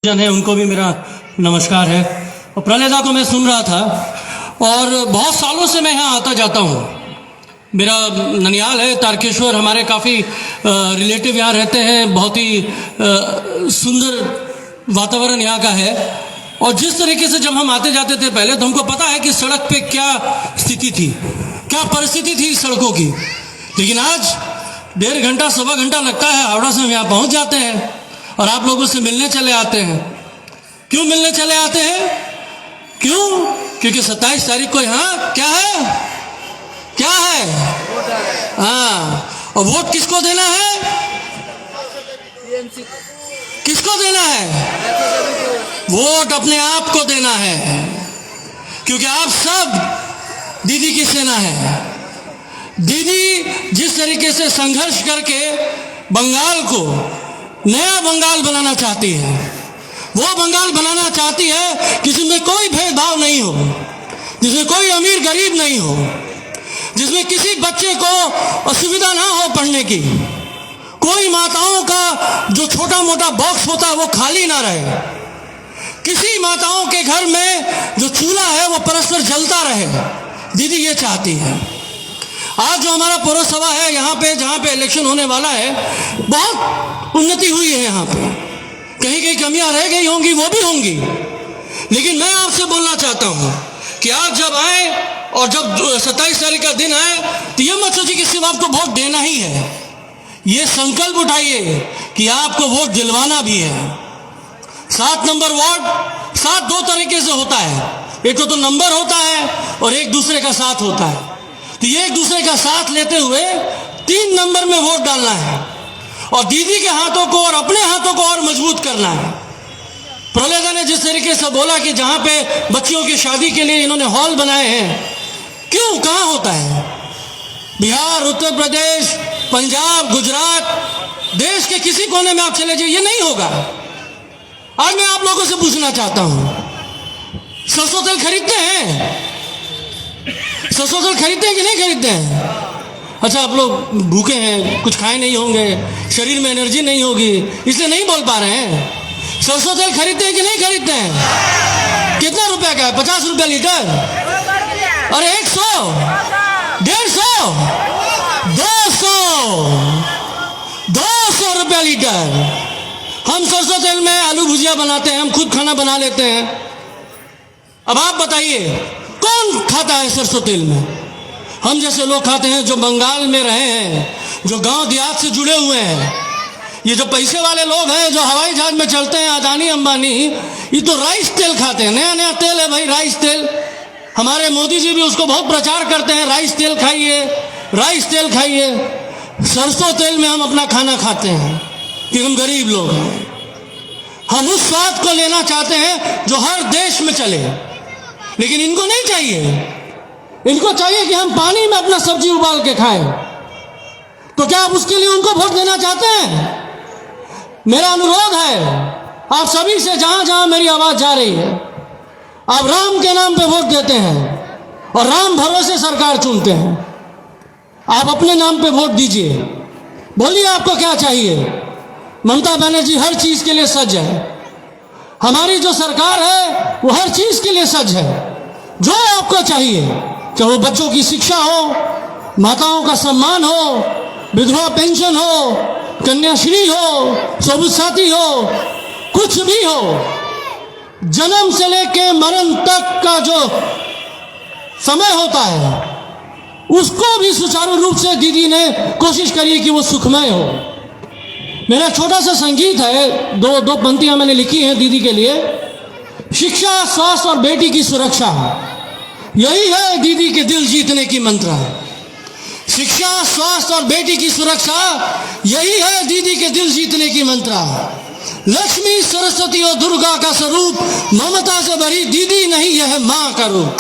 जन है उनको भी मेरा नमस्कार है। और प्रलेदा को मैं सुन रहा था और बहुत सालों से मैं यहाँ आता जाता हूँ। मेरा ननियाल है तारकेश्वर, हमारे काफ़ी रिलेटिव यहाँ रहते हैं। बहुत ही सुंदर वातावरण यहाँ का है। और जिस तरीके से जब हम आते जाते थे पहले, तो हमको पता है कि सड़क पे क्या स्थिति थी, क्या परिस्थिति थी सड़कों की। लेकिन आज 1.5 घंटा सवा घंटा लगता है, हावड़ा से हम यहाँ पहुँच जाते हैं और आप लोगों से मिलने चले आते हैं। क्यों मिलने चले आते हैं? क्यों? क्योंकि 27 तारीख को यहाँ क्या है, क्या है? हाँ, और वोट किसको देना है? किसको देना है? वोट अपने आप को देना है, क्योंकि आप सब दीदी की सेना है। दीदी जिस तरीके से संघर्ष करके बंगाल को नया बंगाल बनाना चाहती है, वो बंगाल बनाना चाहती है जिसमें कोई भेदभाव नहीं हो, जिसमें कोई अमीर गरीब नहीं हो, जिसमें किसी बच्चे को असुविधा ना हो पढ़ने की, कोई माताओं का जो छोटा मोटा बॉक्स होता है वो खाली ना रहे, किसी माताओं के घर में जो चूल्हा है वो परस्पर जलता रहे। दीदी ये चाहती है। आज जो हमारा पौरसभा है यहाँ पे, जहाँ पे इलेक्शन होने वाला है, बहुत उन्नति हुई है यहाँ पे। कहीं कहीं कमियां रह गई होंगी, वो भी होंगी, लेकिन मैं आपसे बोलना चाहता हूँ कि आज जब आए और जब 27 तारीख का दिन आए, तो ये मत सोचिए कि सिर्फ आपको वोट देना ही है। ये संकल्प उठाइए कि आपको वोट दिलवाना भी है। 7 नंबर वार्ड 7 दो तरीके से होता है, एक तो नंबर होता है और एक दूसरे का साथ होता है। तो ये एक दूसरे का साथ लेते हुए 3 नंबर में वोट डालना है और दीदी के हाथों को और अपने हाथों को और मजबूत करना है। प्रलेदा ने जिस तरीके से बोला कि जहाँ पे बच्चियों की शादी के लिए इन्होंने हॉल बनाए हैं, क्यों, कहाँ होता है? बिहार, उत्तर प्रदेश, पंजाब, गुजरात, देश के किसी कोने में आप चले जाइए, ये नहीं होगा। आज मैं आप लोगों से पूछना चाहता हूँ, सरसों तेल खरीदते हैं? सरसों तेल खरीदते हैं कि नहीं खरीदते हैं? अच्छा, आप लोग भूखे हैं, कुछ खाए नहीं होंगे, शरीर में एनर्जी नहीं होगी, इसलिए नहीं बोल पा रहे हैं। सरसों तेल खरीदते हैं कि नहीं खरीदते हैं? कितना रुपए का है? 50 रुपये लीटर? अरे 100, 150, 200 रुपये लीटर। हम सरसों तेल में आलू भुजिया बनाते हैं, हम खुद खाना बना लेते हैं। अब आप बताइए, कौन खाता है सरसों तेल में? हम जैसे लोग खाते हैं जो बंगाल में रहे हैं, जो गांव देहात से जुड़े हुए हैं। ये जो पैसे वाले लोग हैं, जो हवाई जहाज में चलते हैं, अदानी अंबानी, ये तो राइस तेल खाते हैं। नया नया तेल है भाई, राइस तेल। हमारे मोदी जी भी उसको बहुत प्रचार करते हैं, राइस तेल खाइए, राइस तेल खाइए। सरसों तेल में हम अपना खाना खाते हैं कि हम गरीब लोग हैं। हम उस स्वाद को लेना चाहते हैं जो हर देश में चले, लेकिन इनको नहीं चाहिए। इनको चाहिए कि हम पानी में अपना सब्जी उबाल के खाएं। तो क्या आप उसके लिए उनको वोट देना चाहते हैं? मेरा अनुरोध है आप सभी से, जहां जहां मेरी आवाज जा रही है, आप राम के नाम पे वोट देते हैं और राम भरोसे सरकार चुनते हैं। आप अपने नाम पे वोट दीजिए। बोलिए आपको क्या चाहिए। ममता बनर्जी हर चीज के लिए सज्ज है। हमारी जो सरकार है वो हर चीज के लिए सज्ज है। जो आपको चाहिए, चाहे वो बच्चों की शिक्षा हो, माताओं का सम्मान हो, विधवा पेंशन हो, कन्याश्री हो, सबूत साथी हो, कुछ भी हो, जन्म से लेके मरण तक का जो समय होता है, उसको भी सुचारू रूप से दीदी ने कोशिश करी कि वो सुखमय हो। मेरा छोटा सा संगीत है, दो पंक्तियां मैंने लिखी हैं दीदी के लिए। शिक्षा, स्वास्थ्य और बेटी की सुरक्षा, यही है दीदी के दिल जीतने की मंत्र। शिक्षा, स्वास्थ्य और बेटी की सुरक्षा, यही है दीदी के दिल जीतने की मंत्र। लक्ष्मी, सरस्वती और दुर्गा का स्वरूप, ममता से भरी दीदी नहीं, यह है मां का रूप।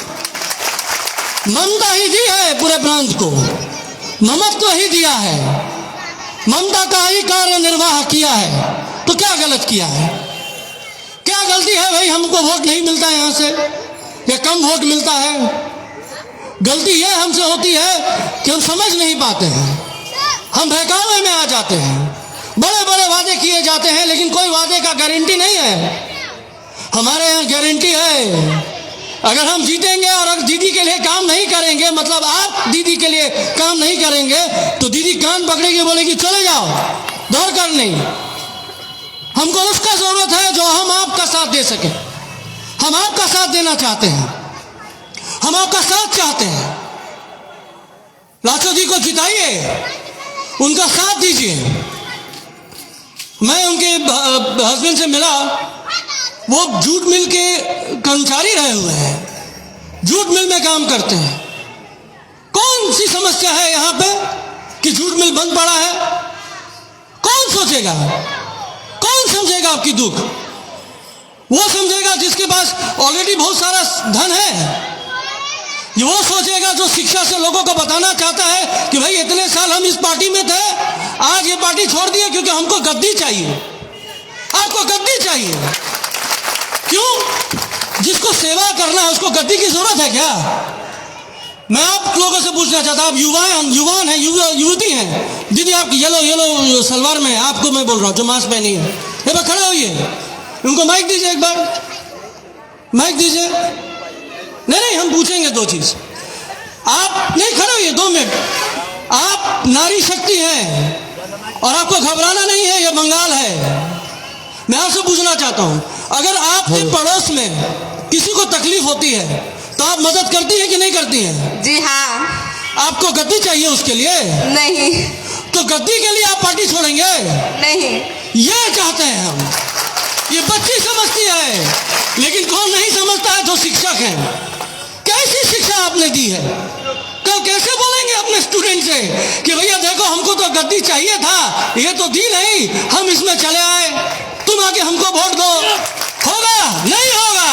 ममता ही दी है पूरे प्रांत को, ममत्व ही दिया है, ममता का ही कार्य निर्वाह किया है। तो क्या गलत किया है? क्या गलती है भाई? हमको वोट नहीं मिलता है यहाँ से, या कम वोट मिलता है। गलती यह हमसे होती है कि हम समझ नहीं पाते हैं, हम बहकावे में आ जाते हैं। बड़े बड़े वादे किए जाते हैं, लेकिन कोई वादे का गारंटी नहीं है। हमारे यहाँ गारंटी है, अगर हम जीतेंगे और अगर दीदी के लिए काम नहीं करेंगे, मतलब आप दीदी के लिए काम नहीं करेंगे, तो दीदी कान पकड़ेगी, बोलेगी चले जाओ, दौड़ कर नहीं। हमको उसका जरूरत है जो हम आपका साथ दे सके। हम आपका साथ देना चाहते हैं, हम आपका साथ चाहते हैं। लाचो जी को जिताइए, उनका साथ दीजिए। मैं उनके हस्बैंड से मिला, वो जूट मिल के कर्मचारी रहे हुए हैं, जूट मिल में काम करते हैं। कौन सी समस्या है यहाँ पे कि जूट मिल बंद पड़ा है? कौन सोचेगा, कौन समझेगा आपकी दुख? वो समझेगा जिसके पास ऑलरेडी बहुत सारा धन है। ये वो सोचेगा जो शिक्षा से लोगों को बताना चाहता है कि भाई इतने साल हम इस पार्टी में थे, आज ये पार्टी छोड़ दिए क्योंकि हमको गद्दी चाहिए। आपको गद्दी चाहिए क्यों? जिसको सेवा करना है उसको गद्दी की जरूरत है क्या? मैं आप लोगों से पूछना चाहता, आप युवान हैं, युवती हैं। दीदी आप येलो सलवार में, आपको मैं बोल रहा हूँ जो मास्क पहनी है, एक बार खड़े होइए, उनको माइक दीजिए, एक बार माइक दीजिए। नहीं, हम पूछेंगे दो चीज। आप नहीं, खड़े होइए 2 मिनट। आप नारी शक्ति हैं और आपको घबराना नहीं है, ये बंगाल है। मैं आपसे पूछना चाहता हूं, अगर आपके पड़ोस में किसी को तकलीफ होती है तो आप मदद करती हैं कि नहीं करती हैं? जी हाँ। आपको गद्दी चाहिए उसके लिए? नहीं। तो गद्दी के लिए आप पार्टी छोड़ेंगे? नहीं। ये चाहते हैं हम। ये बच्ची समझती है, लेकिन कौन नहीं समझता है? जो शिक्षक हैं। कैसी शिक्षा आपने दी है? कल कैसे बोलेंगे अपने स्टूडेंट से कि भैया देखो हमको तो गद्दी चाहिए था, ये तो दी नहीं, हम इसमें चले आए, तुम आके हमको वोट दो। होगा? नहीं होगा।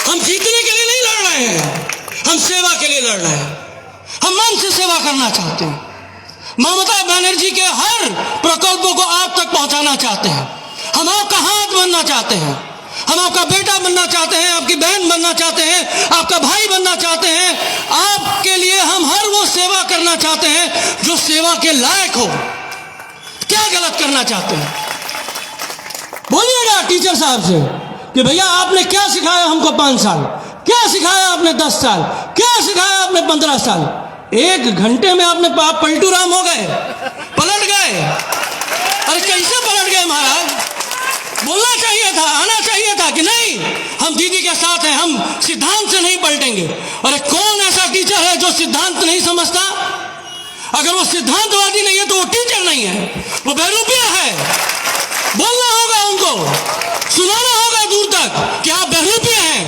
हम जीतने के लिए नहीं लड़ रहे हैं, हम सेवा के लिए लड़ रहे हैं। हम मन से सेवा करना चाहते हैं। ममता बनर्जी के हर प्रकल्पों को आप तक पहुंचाना चाहते हैं। हम आपका हाथ बनना चाहते हैं, हम आपका बेटा बनना चाहते हैं, आपकी बहन बनना चाहते हैं, आपका भाई बनना चाहते हैं। आपके लिए हम हर वो सेवा करना चाहते हैं जो सेवा के लायक हो। क्या गलत करना चाहते हैं? बोलिएगा टीचर साहब से कि भैया आपने क्या सिखाया हमको 5 साल, क्या सिखाया आपने 10 साल, क्या सिखाया आपने 15 साल। 1 घंटे में आपने पलटू राम हो गए, पलट गए। अरे कैसे पलट गए महाराज? बोलना चाहिए था, आना चाहिए था कि नहीं हम दीदी के साथ हैं, हम सिद्धांत से नहीं पलटेंगे। अरे कौन ऐसा टीचर है जो सिद्धांत नहीं समझता? अगर वो सिद्धांतवादी नहीं है तो वो टीचर नहीं है, वो बहरूपिया है। बोलना होगा उनको, सुनाना होगा दूर तक कि आप बहरूपिया हैं।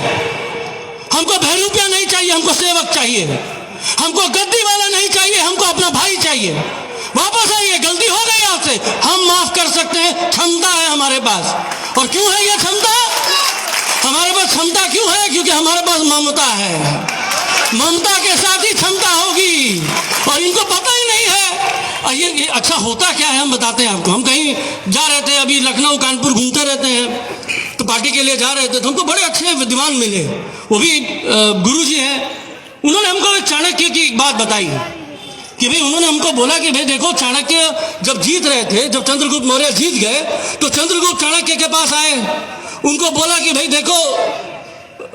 हमको बहरूपिया नहीं चाहिए, हमको सेवक चाहिए। हमको गद्दी वाला नहीं चाहिए, हमको अपना भाई चाहिए। वापस आइए, गलती हो गई आपसे, हम माफ कर सकते हैं, क्षमता है हमारे पास। और क्यों है ये क्षमता? हमारे पास क्षमता क्यों है? क्योंकि हमारे पास ममता है। ममता के साथ ही क्षमता होगी, और इनको पता ही नहीं है। ये अच्छा होता क्या है हम बताते हैं आपको। हम कहीं जा रहे थे, अभी लखनऊ कानपुर घूमते रहते हैं, तो पार्टी के लिए जा रहे थे, तो हमको बड़े अच्छे विद्वान मिले, वो भी गुरुजी हैं। उन्होंने हमको चाणक्य की एक बात बताई कि भाई, उन्होंने हमको बोला कि भाई देखो, चाणक्य जब जीत रहे थे, जब चंद्रगुप्त मौर्य जीत गए, तो चंद्रगुप्त चाणक्य के पास आए, उनको बोला कि भाई देखो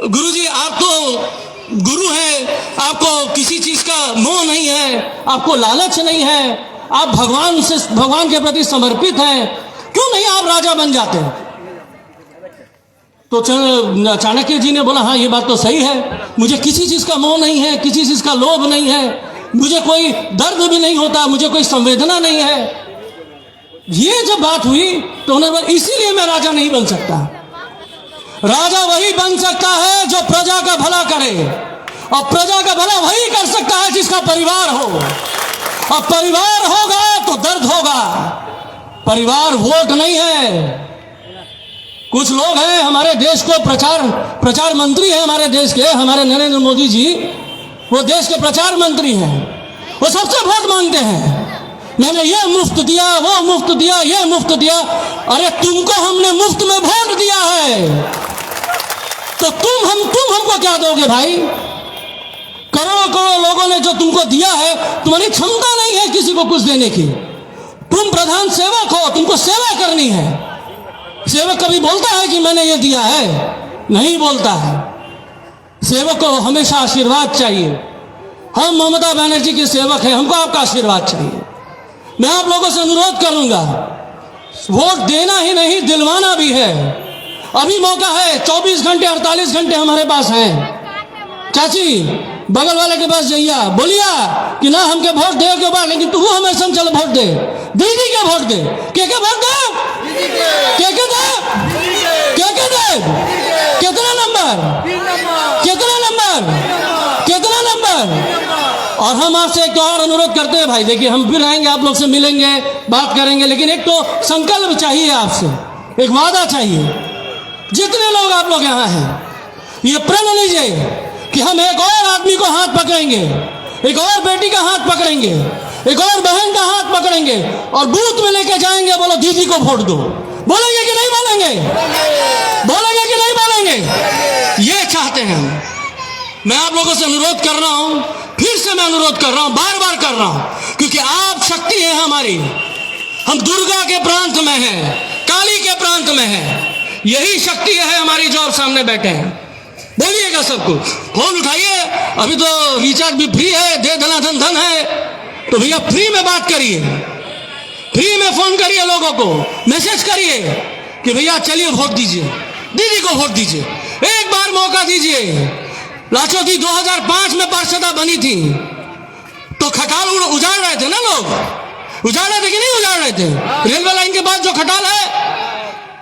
गुरुजी, आप तो गुरु हैं, आपको किसी चीज का मोह नहीं है, आपको लालच नहीं है, आप भगवान के प्रति समर्पित हैं, क्यों नहीं आप राजा बन जाते? तो चाणक्य जी ने बोला हाँ ये बात तो सही है, मुझे किसी चीज का मोह नहीं है, किसी चीज का लोभ नहीं है, मुझे कोई दर्द भी नहीं होता, मुझे कोई संवेदना नहीं है। ये जब बात हुई तो उन्होंने बोला इसीलिए मैं राजा नहीं बन सकता। राजा वही बन सकता है जो प्रजा का भला करे, और प्रजा का भला वही कर सकता है जिसका परिवार हो, और परिवार होगा तो दर्द होगा। परिवार वोट नहीं है। कुछ लोग हैं हमारे देश को प्रचार मंत्री हैं हमारे देश के, हमारे नरेंद्र मोदी जी, वो देश के प्रचार मंत्री हैं, वो सबसे वोट मांगते हैं, मैंने ये मुफ्त दिया, वो मुफ्त दिया, ये मुफ्त दिया। अरे तुमको हमने मुफ्त में वोट दिया है, तो तुम हमको क्या दोगे भाई? करोड़ों लोगों ने जो तुमको दिया है, तुम्हारी क्षमता नहीं है किसी को कुछ देने की। तुम प्रधान सेवक हो, तुमको सेवा करनी है, सेवक कभी बोलता है कि मैंने ये दिया है? नहीं बोलता है। सेवक को हमेशा आशीर्वाद चाहिए। हम ममता बनर्जी के सेवक हैं, हमको आपका आशीर्वाद चाहिए। मैं आप लोगों से अनुरोध करूंगा, वोट देना ही नहीं दिलवाना भी है। अभी मौका है, 24 घंटे 48 घंटे हमारे पास हैं। चाची बगल वाले के पास जाइया, बोलिया कि ना हमके वोट दे के बाद, लेकिन तू हमेशा चलो वोट दे, दीदी के वोट दे। के वोट दे? के दे? कितना नंबर? कितना नंबर? कितना नंबर? और हम आपसे एक और अनुरोध करते हैं भाई, देखिए हम फिर आएंगे, आप लोग से मिलेंगे, बात करेंगे, लेकिन एक तो संकल्प चाहिए आपसे, एक वादा चाहिए। जितने लोग आप लोग यहाँ हैं, ये प्रण लीजिए कि हम एक और आदमी को हाथ पकड़ेंगे, एक और बेटी का हाथ पकड़ेंगे, एक और बहन का हाथ पकड़ेंगे और बूथ में लेके जाएंगे। बोलो दीदी को वोट दो। बोलेंगे कि नहीं बोलेंगे? बोलेंगे कि नहीं बोलेंगे? ये चाहते हैं हम। मैं आप लोगों से अनुरोध कर रहा हूं, फिर से मैं अनुरोध कर रहा हूं, बार बार कर रहा हूं, क्योंकि आप शक्ति है हमारी। हम दुर्गा के प्रांत में हैं, काली के प्रांत में हैं। यही शक्ति है हमारी जो आप सामने बैठे हैं। बोलिएगा सबको, फोन उठाइए। अभी तो रिचार्ज भी फ्री है, दे धना धन धन है, तो भैया फ्री में बात करिए, फ्री में फोन करिए, लोगों को मैसेज करिए कि भैया चलिए वोट दीजिए, दीदी को वोट दीजिए, एक बार मौका दीजिए। लाचो दी 2005 में पार्षदा बनी थी तो खटाल उजाड़ रहे थे ना लोग, उजाड़ रहे थे कि नहीं उजाड़ रहे थे? रेलवे लाइन के पास जो खटाल है,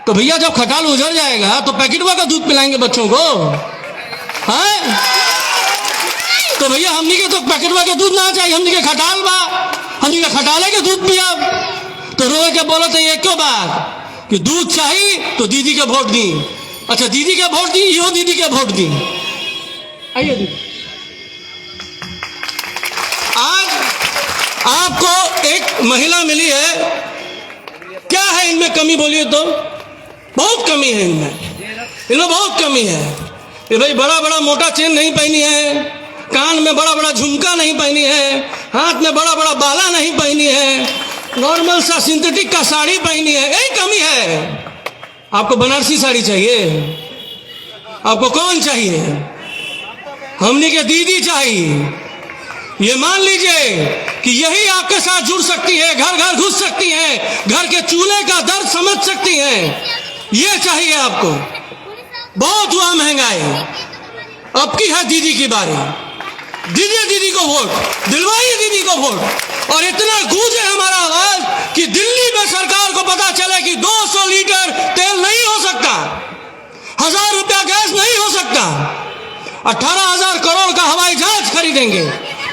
तो भैया जब खटाल उजड़ जाएगा तो पैकेटवा का दूध पिलाएंगे बच्चों को, हैं? तो भैया हमनी के तो पैकेटवा के दूध ना चाहिए, हमनी के खटाल बा, हमनी के खटाले के दूध पिया। तो रोए के बोलो तो ये क्यों बात कि दूध चाहिए तो दीदी के वोट दी। अच्छा दीदी के वोट दी, यो दीदी के वोट दी। आइए दीदी, आज आपको एक महिला मिली है, क्या है इनमें कमी बोलिए तो? बहुत कमी है इनमें बहुत कमी है। ये भाई बड़ा बड़ा मोटा चेन नहीं पहनी है, कान में बड़ा बड़ा झुमका नहीं पहनी है, हाथ में बड़ा बड़ा बाला नहीं पहनी है, नॉर्मल सा सिंथेटिक का साड़ी पहनी है, यही कमी है। आपको बनारसी साड़ी चाहिए? आपको कौन चाहिए? हमनी के दीदी चाहिए। ये मान लीजिए कि यही आपके साथ जुड़ सकती है, घर घर घुस सकती है, घर के चूल्हे का दर्द समझ सकती है। ये चाहिए आपको। बहुत हुआ महंगाई, अब की है दीदी की बारी। दीदी को वोट दिलवाइए, दीदी को वोट। और इतना गूंजे हमारा आवाज कि दिल्ली में सरकार को पता चले कि 200 लीटर तेल नहीं हो सकता, 1000 रुपया गैस नहीं हो सकता, 18,000 करोड़ का हवाई जहाज खरीदेंगे,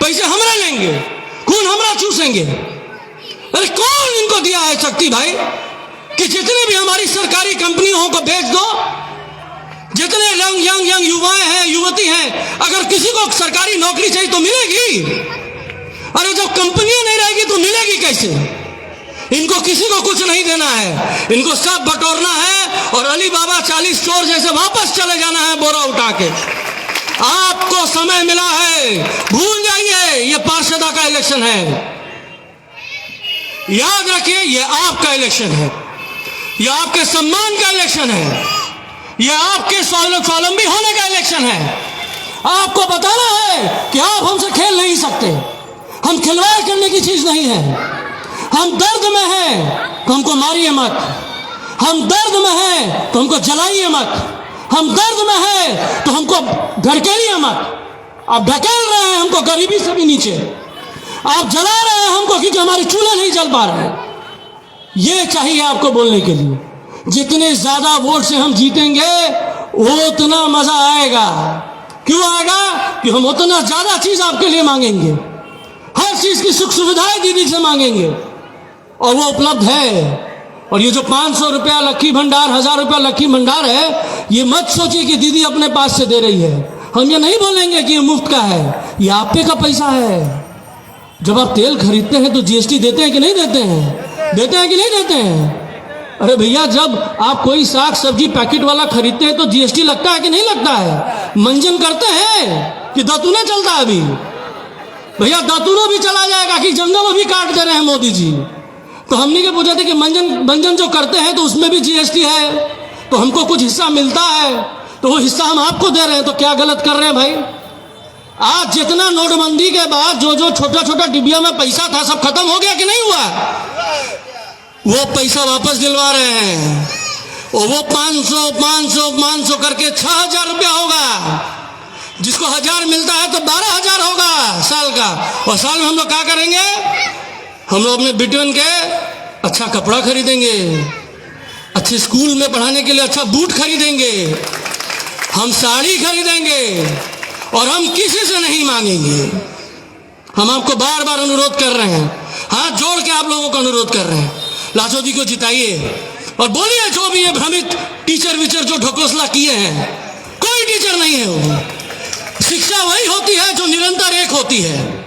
पैसे हमरा लेंगे, खून हमरा चूसेंगे। अरे कौन इनको दिया है शक्ति भाई कि जितने भी हमारी सरकारी कंपनियों को बेच दो, जितने यंग युवाएं हैं, युवती हैं, अगर किसी को सरकारी नौकरी चाहिए तो मिलेगी। अरे जब कंपनियां नहीं रहेगी तो मिलेगी कैसे? इनको किसी को कुछ नहीं देना है, इनको सब बटोरना है और अली बाबा 40 चोर जैसे वापस चले जाना है बोरा उठा के। आपको समय मिला है, भूल जाइए ये पार्षदा का इलेक्शन है। याद रखिए ये आपका इलेक्शन है, ये आपके सम्मान का इलेक्शन है, ये आपके स्वावलंबी होने का इलेक्शन है। आपको बताना है कि आप हमसे खेल नहीं सकते, हम खिलवाड़ करने की चीज नहीं है। हम दर्द में हैं तो हमको मारिए मत, हम दर्द में हैं तो हमको जलाइए मत, हम दर्द में हैं तो हमको ढकेलिए मत। आप ढकेल रहे हैं हमको गरीबी से भी नीचे, आप जला रहे हैं हमको क्योंकि हमारे चूल्हे नहीं जल पा रहे हैं। ये चाहिए आपको बोलने के लिए। जितने ज्यादा वोट से हम जीतेंगे उतना मजा आएगा। क्यों आएगा? कि हम उतना ज्यादा चीज आपके लिए मांगेंगे, हर चीज की सुख सुविधाएं दीदी से मांगेंगे और वो उपलब्ध है। और ये जो 500 रुपया लक्की भंडार, 1000 रुपया लक्की भंडार है, ये मत सोचिए कि दीदी अपने पास से दे रही है। हम ये नहीं बोलेंगे कि ये मुफ्त का है, ये आप पे का पैसा है। जब आप तेल खरीदते हैं तो जीएसटी देते हैं कि नहीं देते हैं? देते हैं कि नहीं देते हैं? अरे भैया जब आप कोई साग सब्जी पैकेट वाला खरीदते हैं तो जीएसटी लगता है कि नहीं लगता है? मंजन करते हैं कि दातूने चलता है अभी? भैया दातूनो भी चला जाएगा कि जंगल भी काट दे रहे हैं मोदी जी। तो हमने क्या पूछा था कि मंजन जो करते हैं तो उसमें भी जीएसटी है, तो हमको कुछ हिस्सा मिलता है, तो वो हिस्सा हम आपको दे रहे हैं, तो क्या गलत कर रहे हैं भाई? आज जितना नोटबंदी के बाद जो जो छोटा छोटा डिबिया में पैसा था सब खत्म हो गया कि नहीं हुआ? वो पैसा वापस दिलवा रहे हैं, और वो 500 करके 6,000 रुपया होगा। जिसको 1,000 मिलता है तो 12,000 होगा साल का। और साल में हम लोग क्या करेंगे? हम लोग अपने बेटियों के अच्छा कपड़ा खरीदेंगे, अच्छे स्कूल में पढ़ाने के लिए अच्छा बूट खरीदेंगे, हम साड़ी खरीदेंगे, और हम किसी से नहीं मांगेंगे। हम आपको बार बार अनुरोध कर रहे हैं, हाथ जोड़ के आप लोगों को अनुरोध कर रहे हैं, लालू जी को जिताइए और बोलिए जो भी ये भ्रमित टीचर विचर जो ढकोसला किए हैं, कोई टीचर नहीं है। वो शिक्षा वही होती है जो निरंतर एक होती है,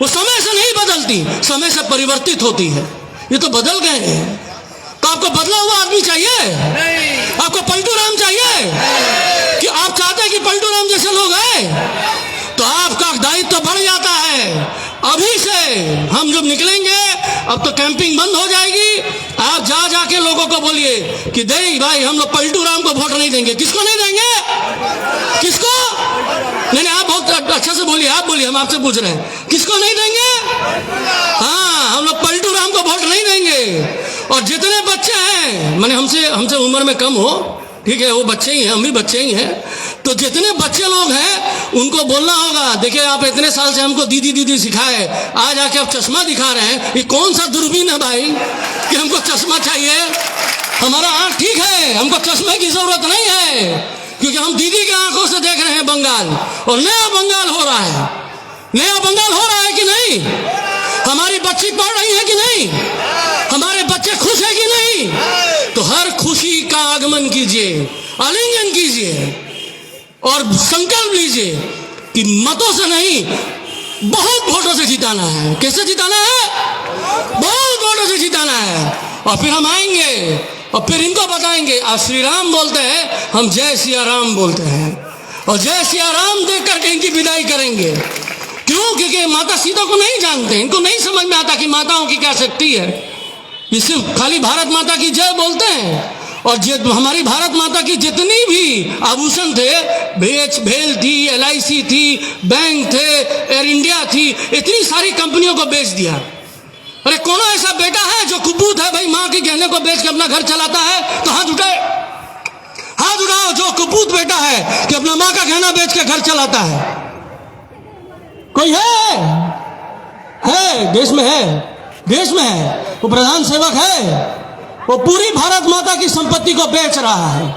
वो समय से नहीं बदलती, समय से परिवर्तित होती है। ये तो बदल गए हैं। तो आपको बदला हुआ आदमी चाहिए नहीं। आपको पलटू राम चाहिए कि आप चाहते हैं कि पलटू राम जैसे लोग हैं? तो आपका दायित्व तो बढ़ जाता है। अभी से हम जब निकलेंगे, अब तो कैंपिंग बंद हो जाएगी, आप जा जाके लोगों को बोलिए कि नहीं भाई हम लोग पलटू राम को वोट नहीं देंगे। किसको नहीं देंगे? किसको नहीं? आप बहुत अच्छा से बोलिए, आप बोलिए, हम आपसे पूछ रहे हैं, किसको नहीं देंगे? हाँ, हम लोग पलटू राम को वोट नहीं देंगे। और जितने बच्चे हैं, माने हमसे उम्र में कम हो, ठीक है, वो बच्चे ही हैं, हम भी बच्चे ही हैं, तो जितने बच्चे लोग हैं उनको बोलना होगा, देखिए आप इतने साल से हमको दीदी दीदी सिखाए, आज आके आप चश्मा दिखा रहे हैं, ये कौन सा दूरबीन है भाई कि हमको चश्मा चाहिए? हमारा आँख ठीक है, हमको चश्मे की जरूरत नहीं है, क्योंकि हम दीदी के आंखों से देख रहे हैं बंगाल, और नया बंगाल हो रहा है। नया बंगाल हो रहा है कि नहीं? हमारी बच्ची पढ़ रही है कि नहीं? हमारे बच्चे खुश है कि नहीं? तो हर खुशी का आगमन कीजिए, आलिंगन कीजिए और संकल्प लीजिए कि मतों से नहीं, बहुत वोटों से जिताना है। कैसे जिताना है? बहुत वोटों से जिताना है। और फिर हम आएंगे और फिर इनको बताएंगे, आप श्री राम बोलते हैं, हम जय सिया राम बोलते हैं, और जय सिया राम देख करके इनकी विदाई करेंगे। क्यों? क्योंकि माता सीता को नहीं जानते, इनको नहीं समझ में आता कि माताओं की क्या शक्ति है। ये सिर्फ खाली भारत माता की जय बोलते हैं, और हमारी भारत माता की जितनी भी आभूषण थे, भेल थी, LIC थी, बैंक थे, एयर इंडिया थी, इतनी सारी कंपनियों को बेच दिया। अरे कौन ऐसा बेटा है जो कुबूत है भाई, माँ के गहने को बेच के अपना घर चलाता है? तो हाथ उठाए, हाथ उठाओ जो कुबूत बेटा है कि अपना माँ का गहना बेच के घर चलाता है। कोई है देश में, है देश में है, वो प्रधान सेवक है, वो पूरी भारत माता की संपत्ति को बेच रहा है।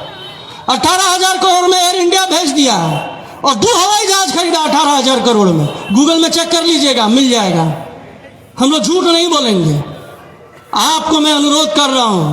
18,000 करोड़ में एयर इंडिया भेज दिया, और 2 हवाई जहाज खरीदा 18,000 करोड़ में। गूगल में चेक कर लीजिएगा, मिल जाएगा। हम लोग झूठ नहीं बोलेंगे। आपको मैं अनुरोध कर रहा हूं,